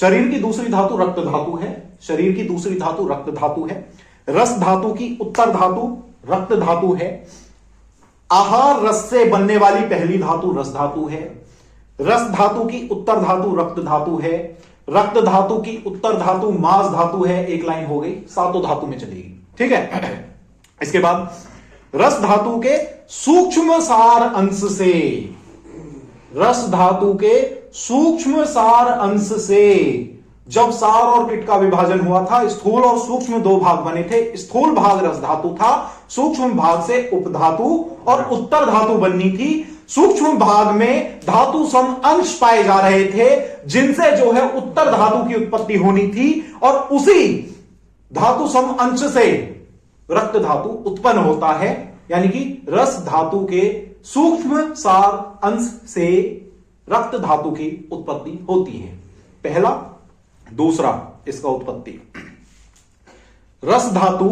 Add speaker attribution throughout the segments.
Speaker 1: शरीर की दूसरी धातु रक्त धातु है। शरीर की दूसरी धातु रक्त धातु है। रस धातु की उत्तर धातु रक्त धातु है। आहार रस से बनने वाली पहली धातु रस धातु है। रस धातु की उत्तर धातु रक्त धातु है। रक्त धातु की उत्तर धातु मांस धातु है। एक लाइन हो गई, सातों धातु में चलेगी। ठीक है। इसके बाद रस धातु के सूक्ष्म सार अंश से, रस धातु के सूक्ष्म सार अंश से, जब सार और पित्त का विभाजन हुआ था, स्थूल और सूक्ष्म दो भाग बने थे। स्थूल भाग रस धातु था, सूक्ष्म भाग से उपधातु और उत्तर धातु बननी थी। सूक्ष्म भाग में धातु सम अंश पाए जा रहे थे, जिनसे जो है उत्तर धातु की उत्पत्ति होनी थी, और उसी धातु सम अंश से रक्त धातु उत्पन्न होता है। यानी कि रस धातु के सूक्ष्म सार अंश से रक्त धातु की उत्पत्ति होती है। पहला। दूसरा इसका उत्पत्ति, रस धातु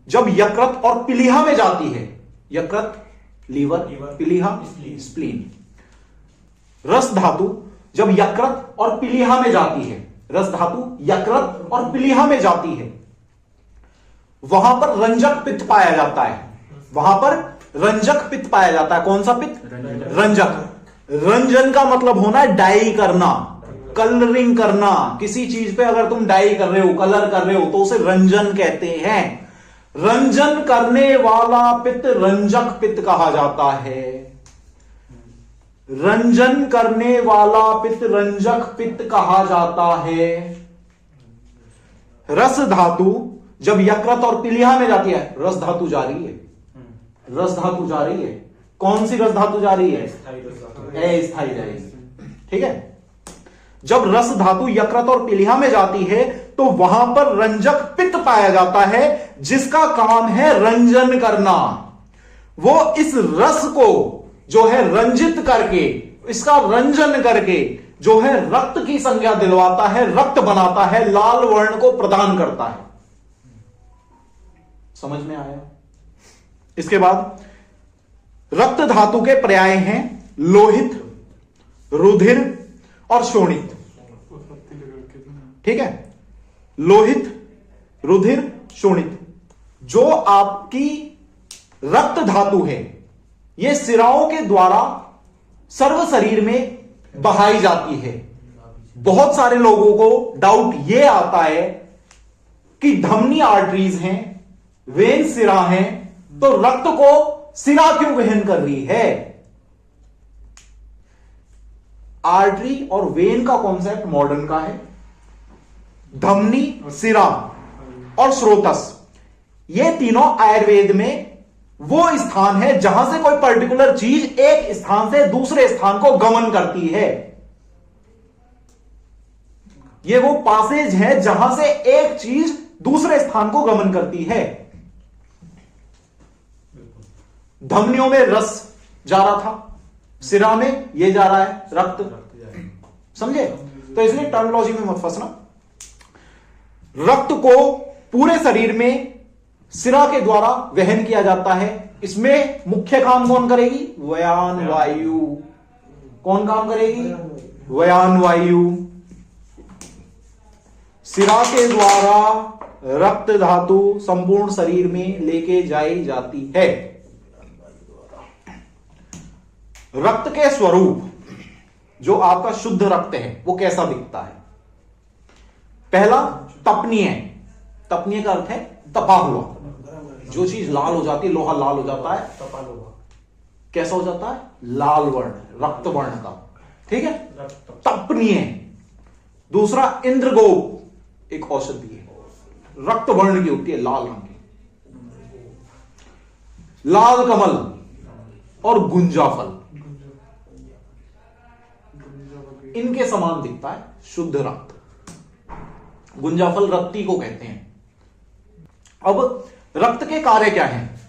Speaker 1: जब यकृत और पीलिया में जाती है, यकृत लीवर, पीलिया स्प्लीन, रस धातु जब यकृत और पीलिया में जाती है, रस धातु यकृत और पीलिया में जाती है, वहां पर रंजक पित्त पाया जाता है। वहां पर रंजक पित्त पाया जाता है। कौन सा पित्त? रंजक। रंजन का मतलब होना है डाई करना, कलरिंग करना। किसी चीज पे अगर तुम डाई कर रहे हो, कलर कर रहे हो, तो उसे रंजन कहते हैं। रंजन करने वाला पित्त रंजक पित्त कहा जाता है। रंजन करने वाला पित्त रंजक पित्त कहा जाता है। रस धातु जब यकृत और पीलिया में जाती है, रस धातु जा रही है, रस धातु जा रही है। कौन सी रस धातु जा रही है? अस्थायी जाएगी। ठीक है। जब रस धातु यकृत और पीलिया में जाती है, तो वहां पर रंजक पित्त पाया जाता है, जिसका काम है रंजन करना। वो इस रस को जो है रंजित करके, इसका रंजन करके जो है रक्त की संज्ञा दिलवाता है, रक्त बनाता है, लाल वर्ण को प्रदान करता है। समझ में आया? इसके बाद रक्त धातु के पर्याय हैं लोहित, रुधिर और शोणित। ठीक है। लोहित, रुधिर, शोणित। जो आपकी रक्त धातु है, यह सिराओं के द्वारा सर्व शरीर में बहाई जाती है। बहुत सारे लोगों को डाउट यह आता है कि धमनी आर्टरीज हैं, वेन सिरा हैं, तो रक्त को सिरा क्यों वहन कर रही है? आर्टरी और वेन का कॉन्सेप्ट मॉडर्न का है। धमनी, सिरा और स्रोतस, ये तीनों आयुर्वेद में वो स्थान है जहां से कोई पर्टिकुलर चीज एक स्थान से दूसरे स्थान को गमन करती है। ये वो पासेज है जहां से एक चीज दूसरे स्थान को गमन करती है। धमनियों में रस जा रहा था, सिरा में ये जा रहा है रक्त। समझे? तो इसलिए टर्मिनोलॉजी में मत फंसना। रक्त को पूरे शरीर में सिरा के द्वारा वहन किया जाता है। इसमें मुख्य काम कौन करेगी? व्यान वायु। कौन काम करेगी? व्यान वायु। सिरा के द्वारा रक्त धातु संपूर्ण शरीर में लेके जाई जाती है। रक्त के स्वरूप, जो आपका शुद्ध रक्त है, वो कैसा दिखता है? पहला, तपनीय। तपनीय का अर्थ है तपा हुआ। जो चीज लाल हो जाती है, लोहा लाल हो जाता है, तपा लोहा कैसा हो जाता है? लाल वर्ण, रक्त वर्ण का। ठीक है। तपनीय। दूसरा, इंद्रगोप, एक औषधि है, रक्त वर्ण की होती है, लाल रंग की। लाल कमल और गुंजाफल, इनके समान दिखता है शुद्ध रक्त। गुंजाफल रक्ति को कहते हैं। अब रक्त के कार्य क्या हैं?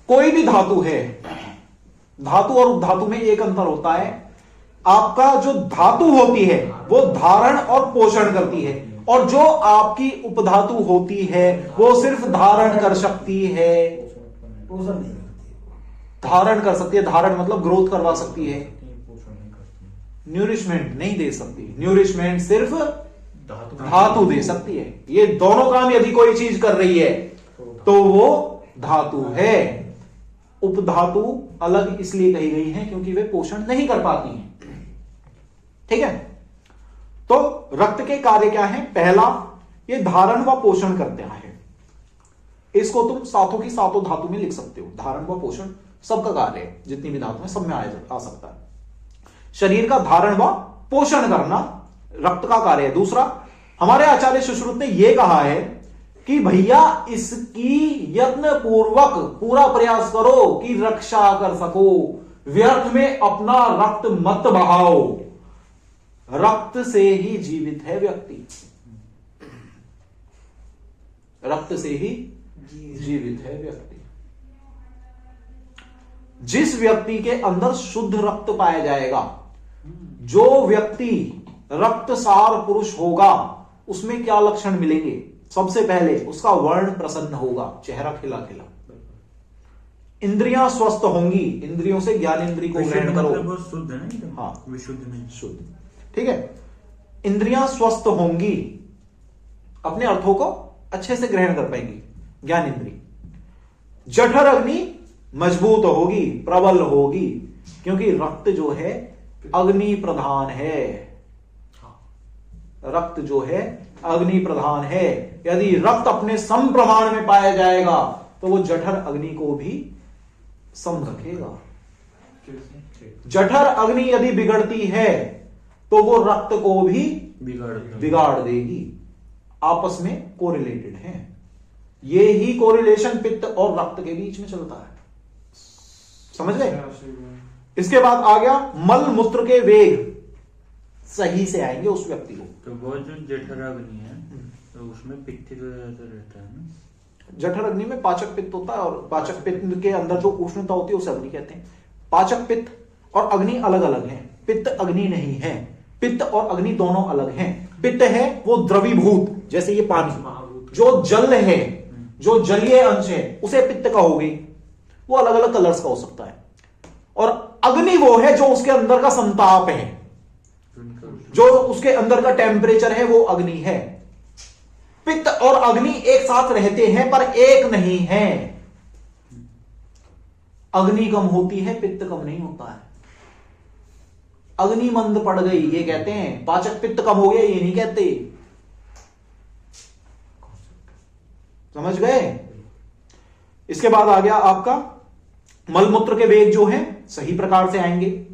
Speaker 1: कोई भी धातु है, धातु और उपधातु में एक अंतर होता है। आपका जो धातु होती है वो धारण और पोषण करती है, और जो आपकी उपधातु होती है वो सिर्फ धारण कर सकती है, पोषण नहीं करती। धारण कर सकती है, धारण मतलब ग्रोथ करवा सकती है, न्यूरिशमेंट नहीं दे सकती। न्यूरिशमेंट सिर्फ धातु दे सकती है। ये दोनों काम यदि कोई चीज कर रही है तो वो धातु है। उपधातु अलग इसलिए कही गई है क्योंकि वे पोषण नहीं कर पाती हैं। ठीक है, तो रक्त के कार्य क्या है? पहला, ये धारण व पोषण करता है। इसको तुम सातों की सातों धातु में लिख सकते हो। धारण व पोषण सबका कार्य है, जितनी भी धातु है सब में आ सकता है। शरीर का धारण व पोषण करना रक्त का कार्य है। दूसरा, हमारे आचार्य सुश्रुत ने यह कहा है कि भैया इसकी यत्न पूर्वक पूरा प्रयास करो कि रक्षा कर सको, व्यर्थ में अपना रक्त मत बहाओ। रक्त से ही जीवित है व्यक्ति, रक्त से ही जीवित है व्यक्ति। जिस व्यक्ति के अंदर शुद्ध रक्त पाया जाएगा, जो व्यक्ति रक्तसार पुरुष होगा, उसमें क्या लक्षण मिलेंगे? सबसे पहले उसका वर्ण प्रसन्न होगा, चेहरा खिला खिला। इंद्रियां स्वस्थ होंगी, इंद्रियों से ज्ञान इंद्रिय को ग्रहण करो।
Speaker 2: शुद्ध है ना?
Speaker 1: हाँ,
Speaker 2: विशुद्ध नहीं,
Speaker 1: शुद्ध। ठीक है, इंद्रियां स्वस्थ होंगी, अपने अर्थों को अच्छे से ग्रहण कर पाएंगी, ज्ञान इंद्रिय। जठर अग्नि मजबूत होगी, प्रबल होगी, क्योंकि रक्त जो है अग्नि प्रधान है। रक्त जो है अग्नि प्रधान है। यदि रक्त अपने सम प्रमाण में पाया जाएगा तो वो जठर अग्नि को भी सम रखेगा। जठर अग्नि यदि बिगड़ती है तो वो रक्त को भी बिगाड़ देगी। आपस में कोरिलेटेड है। ये ही कोरिलेशन पित्त और रक्त के बीच में चलता है। समझ गए? इसके बाद आ गया मल मूत्र के वेग सही से आएंगे उस व्यक्ति को।
Speaker 2: तो वो जो जठर अग्नि है तो उसमें पित्त तो रहता है ना?
Speaker 1: जठर अग्नि में पाचक पित्त होता है, और पाचक पित्त के अंदर जो उष्णता होती है उसे अग्नि कहते हैं। पाचक पित्त और अग्नि अलग अलग हैं। पित्त अग्नि नहीं है। पित्त और अग्नि दोनों अलग हैं। पित्त है वो द्रवीभूत, जैसे ये पानी। जो जल है, जो जलीय अंश है, उसे पित्त कहोगे। वो अलग अलग कलर्स का हो सकता है। और अग्नि वो है जो उसके अंदर का संताप है, जो उसके अंदर का टेम्परेचर है, वो अग्नि है। पित्त और अग्नि एक साथ रहते हैं पर एक नहीं है। अग्नि कम होती है, पित्त कम नहीं होता है। अग्नि मंद पड़ गई ये कहते हैं, पाचक पित्त कम हो गया ये नहीं कहते। समझ गए? इसके बाद आ गया आपका मलमूत्र के वेग जो है सही प्रकार से आएंगे,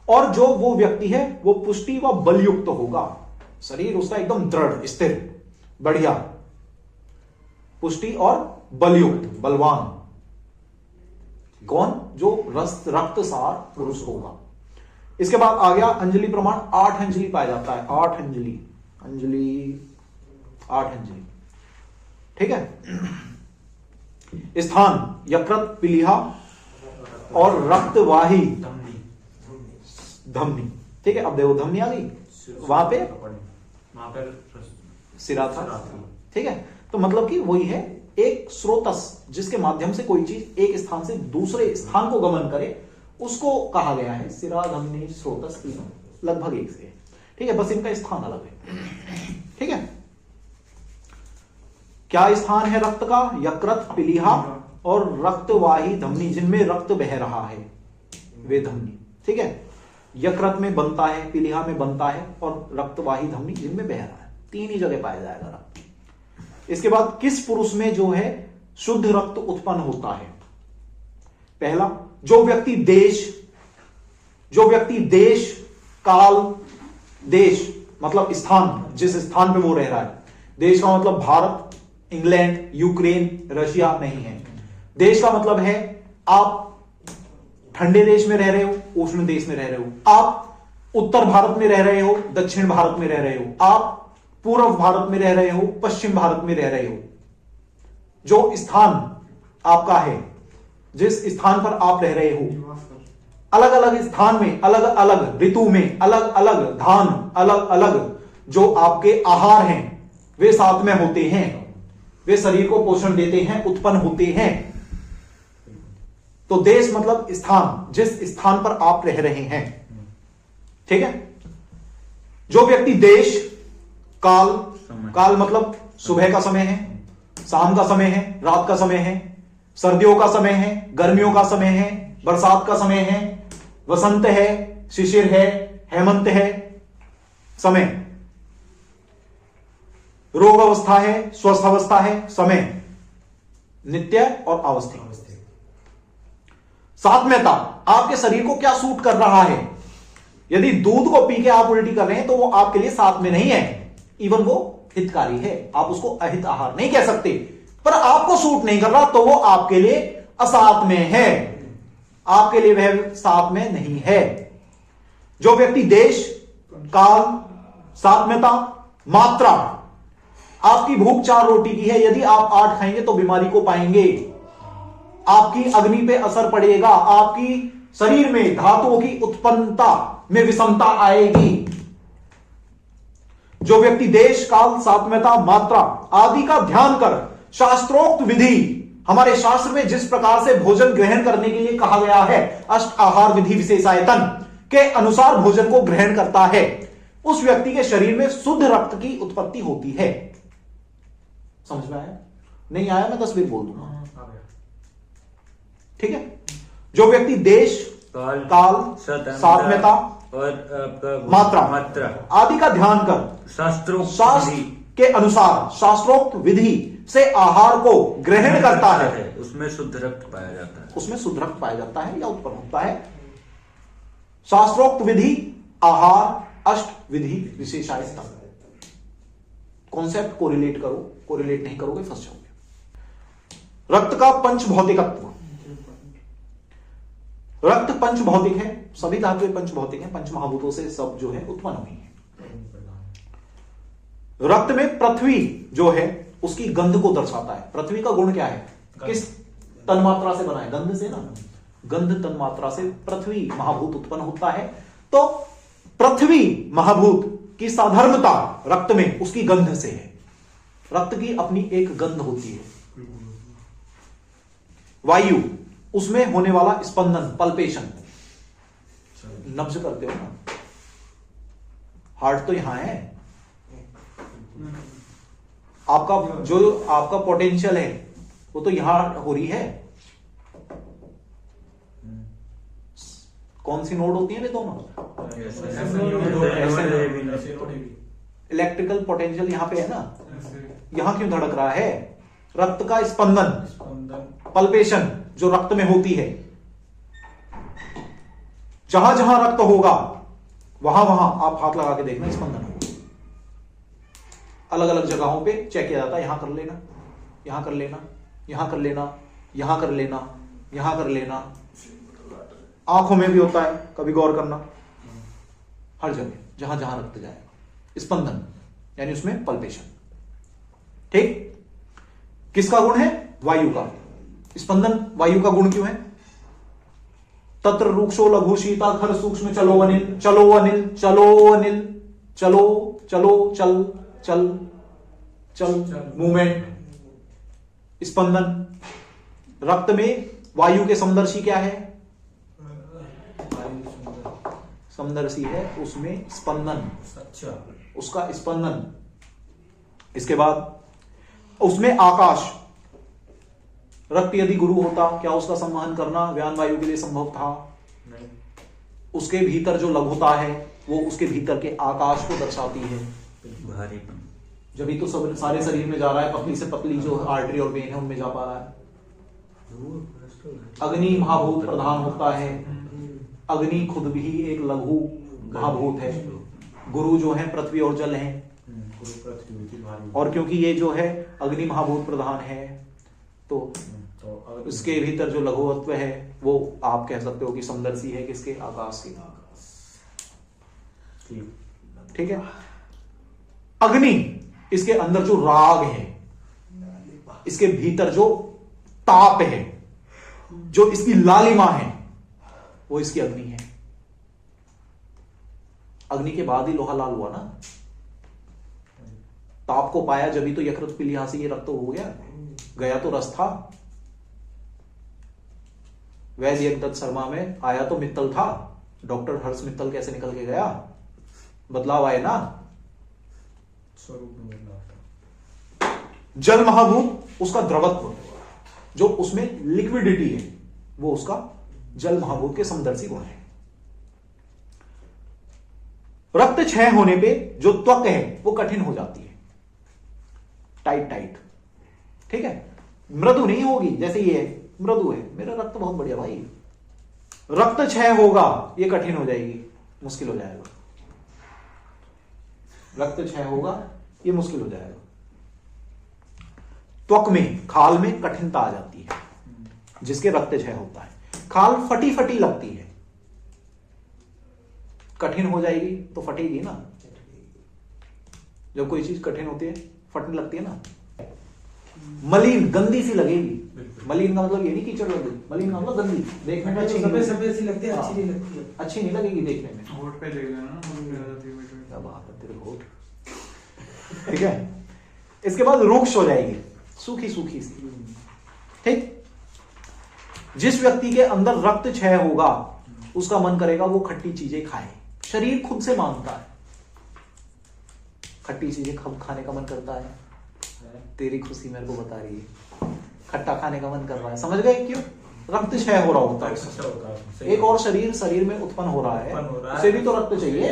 Speaker 1: और जो वो व्यक्ति है वो पुष्टि व बलयुक्त होगा। शरीर उसका एकदम दृढ़ स्थिर बढ़िया, पुष्टि और बलयुक्त, बलवान। कौन? जो रक्तसार पुरुष होगा। इसके बाद आ गया अंजलि प्रमाण। 8 अंजलि पाया जाता है। 8 अंजलि, 8 अंजलि। ठीक है। स्थान यकृत, पीलिया और रक्तवाही धमनी। ठीक है, अब देखो धमनी आ गई, वहां पे सिरा था। ठीक है, तो मतलब कि वही है एक स्रोतस, जिसके माध्यम से कोई चीज एक स्थान से दूसरे स्थान को गमन करे, उसको कहा गया है सिरा, धमनी, स्रोतस, तीनों लगभग एक से। ठीक है, बस इनका स्थान अलग है। ठीक है, क्या स्थान है रक्त का? यकृत, पीलिया और रक्तवाही धमनी, जिनमें रक्त बह रहा है वे धमनी। ठीक है, यकृत में बनता है, पीलिया में बनता है, और रक्तवाही धमनी जिनमें बह रहा है। 3 ही जगह पाया जाएगा रक्त। इसके बाद किस पुरुष में जो है शुद्ध रक्त उत्पन्न होता है? पहला, जो व्यक्ति देश, काल, देश मतलब स्थान, जिस स्थान पे वो रह रहा है। देश का मतलब भारत, इंग्लैंड, यूक्रेन, रशिया नहीं है। देश का मतलब है आप ठंडे देश में रह रहे हो, उष्ण देश में रह रहे हो, आप उत्तर भारत में रह रहे हो, दक्षिण भारत में रह रहे हो, आप पूर्व भारत में रह रहे हो, पश्चिम भारत में रह रहे हो। जो स्थान आपका है, जिस स्थान पर आप रह रहे हो, अलग अलग स्थान में, अलग अलग ऋतु में, अलग अलग धान, अलग अलग जो आपके आहार हैं वे साथ में होते हैं, वे शरीर को पोषण देते हैं, उत्पन्न होते हैं। तो देश मतलब स्थान, जिस स्थान पर आप रह रहे हैं। ठीक है, जो व्यक्ति देश, काल,
Speaker 2: समय।
Speaker 1: काल मतलब सुबह का समय है, शाम का समय है, रात का समय है, सर्दियों का समय है, गर्मियों का समय है, बरसात का समय है, वसंत है, शिशिर है, हेमंत है, समय। रोग अवस्था है, स्वस्थ अवस्था है, समय। नित्य और अवस्थित। सात्म्यता, आपके शरीर को क्या सूट कर रहा है। यदि दूध को पी के आप उल्टी कर रहे हैं तो वो आपके लिए साथ में नहीं है, इवन वो हितकारी है, आप उसको अहित आहार नहीं कह सकते, पर आपको सूट नहीं कर रहा तो वो आपके लिए असात में है, आपके लिए वह साथ में नहीं है। जो व्यक्ति देश, काल, सात्म्यता, मात्रा, आपकी भूख 4 रोटी की है, यदि आप 8 खाएंगे तो बीमारी को पाएंगे, आपकी अग्नि पे असर पड़ेगा, आपकी शरीर में धातुओं की उत्पन्नता में विषमता आएगी। जो व्यक्ति देश, काल, सात्म्यता, मात्रा आदि का ध्यान कर शास्त्रोक्त विधि, हमारे शास्त्र में जिस प्रकार से भोजन ग्रहण करने के लिए कहा गया है, अष्ट आहार विधि विशेषायतन के अनुसार भोजन को ग्रहण करता है, उस व्यक्ति के शरीर में शुद्ध रक्त की उत्पत्ति होती है। समझ में आया? नहीं आया मैं तस्वीर बोल दूंगा, ठीक है। जो व्यक्ति देश, काल, सात्म्यता
Speaker 2: और आपका
Speaker 1: मात्रा आदि का ध्यान कर
Speaker 2: शास्त्रों
Speaker 1: के अनुसार शास्त्रोक्त विधि से आहार को ग्रहण करता है,
Speaker 2: उसमें शुद्ध रक्त पाया जाता है,
Speaker 1: उसमें शुद्ध रक्त पाया जाता है या उत्पन्न होता है। शास्त्रोक्त विधि, आहार, अष्ट विधि विशेषायता। कॉन्सेप्ट को रिलेट करो, कोरिलेट नहीं करोगे फंस जाओगे। रक्त का पंच भौतिकत्व। रक्त पंच भौतिक है, सभी धातुएं पंच भौतिक हैं, पंच महाभूतों से सब जो है उत्पन्न हुई है। रक्त में पृथ्वी जो है उसकी गंध को दर्शाता है। पृथ्वी का गुण क्या है, किस तन्मात्रा से बना है, गंध से ना, गंध तन्मात्रा से पृथ्वी महाभूत उत्पन्न होता है। तो पृथ्वी महाभूत की साधर्मता रक्त में उसकी गंध से है। रक्त की अपनी एक गंध होती है। वायु, उसमें होने वाला स्पंदन, पल्पेशन, नब्ज करते हो ना, हार्ट तो यहां है, आपका जो आपका पोटेंशियल है वो तो यहां हो रही है। कौन सी नोड होती है वे दोनों, इलेक्ट्रिकल पोटेंशियल यहां पे है ना, यहां क्यों धड़क रहा है, रक्त का स्पंदन, पल्पेशन जो रक्त में होती है। जहां जहां रक्त होगा वहां वहां आप हाथ लगा के देखना, स्पंदन होगा। अलग अलग जगहों पे चेक किया जाता है, यहां कर लेना, यहां कर लेना, यहां कर लेना, यहां कर लेना, यहां कर लेना। आंखों में भी होता है, कभी गौर करना, हर जगह जहां जहां रक्त जाएगा, स्पंदन यानी उसमें पल्पेशन। ठीक, किसका गुण है, वायु का। स्पंदन वायु का गुण क्यों है, तत्र रूक्षो लघु शीता खर सूक्ष्म चलो अनिल, चलो अनिल, चलो अनिल, चलो चलो चल चल चल, मूवमेंट, स्पंदन। रक्त में वायु के समदर्शी क्या है, समदर्शी है, उसमें स्पंदन, उसका स्पंदन। इसके बाद उसमें आकाश, रक्त यदि गुरु होता क्या उसका संवहन करना व्यान वायु के लिए संभव था, नहीं। उसके भीतर जो लघुता है वो उसके भीतर के आकाश को दर्शाती है,
Speaker 2: भारीपन।
Speaker 1: जब ही तो सब सारे शरीर में जा रहा है, पतली से पतली जो आर्टरी और वेन है उनमें जा पा रहा है। अग्नि महाभूत प्रधान होता है, अग्नि खुद भी एक लघु महाभूत है। गुरु जो है पृथ्वी और जल है, और क्योंकि ये जो है अग्नि महाभूत प्रधान है तो उसके भीतर जो लघुत्व है वो आप कह सकते हो कि समदर्शी है, किसके, आकाश के। ठीक है। अग्नि, इसके अंदर जो राग है, इसके भीतर जो ताप है, जो इसकी लालिमा है, वो इसकी अग्नि है। अग्नि के बाद ही लोहा लाल हुआ ना, ताप को पाया जब ही तो यकृत पीलिया से ये रक्त हो गया, गया तो रस था। वैद्य यज्ञदत्त शर्मा में आया तो मित्तल था, डॉक्टर हर्ष मित्तल कैसे निकल के गया, बदलाव आए ना।
Speaker 3: स्वरूप में बदलाव।
Speaker 1: जल महाभूत उसका द्रवत्व, जो उसमें लिक्विडिटी है वो उसका जल महाभूत के समदर्शी गुण है। रक्त क्षय होने पे जो त्वक है वो कठिन हो जाती है, टाइट टाइट, ठीक है, मृदु नहीं होगी। जैसे ये है, मृदु है, मेरा रक्त बहुत बढ़िया भाई। रक्त क्षय होगा ये कठिन हो जाएगी, मुश्किल हो जाएगा। रक्त क्षय होगा ये मुश्किल हो जाएगा। त्वक में, खाल में कठिनता आ जाती है जिसके रक्त क्षय होता है। खाल फटी फटी लगती है, कठिन हो जाएगी तो फटेगी ना। जब कोई चीज कठिन होती है फटने लगती है ना। मलिन, गंदी सी लगेगी। मलिन का मतलब ये नहीं कीचड़ लग गई, मलिन का मतलब गंदी, देखने में अच्छी
Speaker 3: सफेद सफेद सी लगती है, अच्छी नहीं लगती है।
Speaker 1: अच्छी नहीं लगेगी देखने में।
Speaker 2: होठ पे देख लेना, होठ पे आ जाती है मीठ मीठ।
Speaker 1: क्या बात है, तेरे होठ। ठीक है, इसके बाद रुक्ष हो जाएगी, सूखी सूखी सी। ठीक, जिस व्यक्ति के अंदर रक्त क्षय होगा उसका मन करेगा वो खट्टी चीजें खाए। शरीर खुद से मांगता है, खट्टी चीजें खाने का मन करता है। तेरी खुशी मेरे को बता रही है, खट्टा खाने का मन कर रहा है। समझ गए क्यों? रक्त क्षय हो रहा होता है। एक और शरीर में उत्पन्न हो रहा है, उसे भी तो रक्त चाहिए।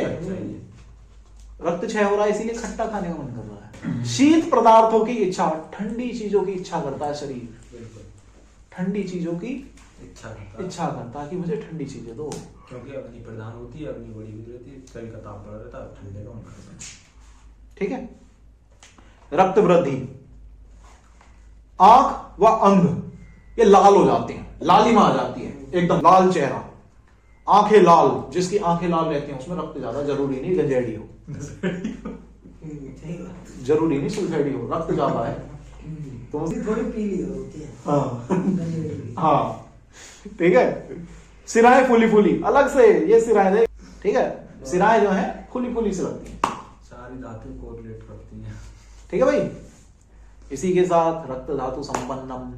Speaker 1: रक्त क्षय हो रहा है इसीलिए खट्टा खाने का मन कर रहा है। शीत पदार्थों की इच्छा, ठंडी चीजों की इच्छा करता है शरीर। ठंडी चीजों की इच्छा करता है कि मुझे ठंडी चीजें दो,
Speaker 3: क्योंकि अग्नि प्रधान होती है, अग्नि बड़ी हुई रहती है, शरीर का ताप बढ़ा रहता है, ठंडे का मन करता है।
Speaker 1: ठीक है। रक्त वृद्धि, आंख व अंग ये लाल हो जाते हैं, लालिमा आ जाती है, एकदम लाल चेहरा, आंखें लाल। जिसकी आंखें लाल रहती हैं उसमें रक्त ज्यादा, जरूरी नहीं गंजेड़ी हो, जरूरी नहीं सुल्फेडी हो, रक्त ज्यादा है तो
Speaker 4: थोड़ी पीली होती है।
Speaker 1: हाँ हाँ, ठीक है। सिराएं फूली फूली, अलग से ये सिराएं, ठीक है, सिराएं जो है फूली फूली से लगती हैं,
Speaker 3: सारी धातु कोरिलेट करती हैं।
Speaker 1: ठीक है भाई। इसी के साथ रक्त धातु संपन्नम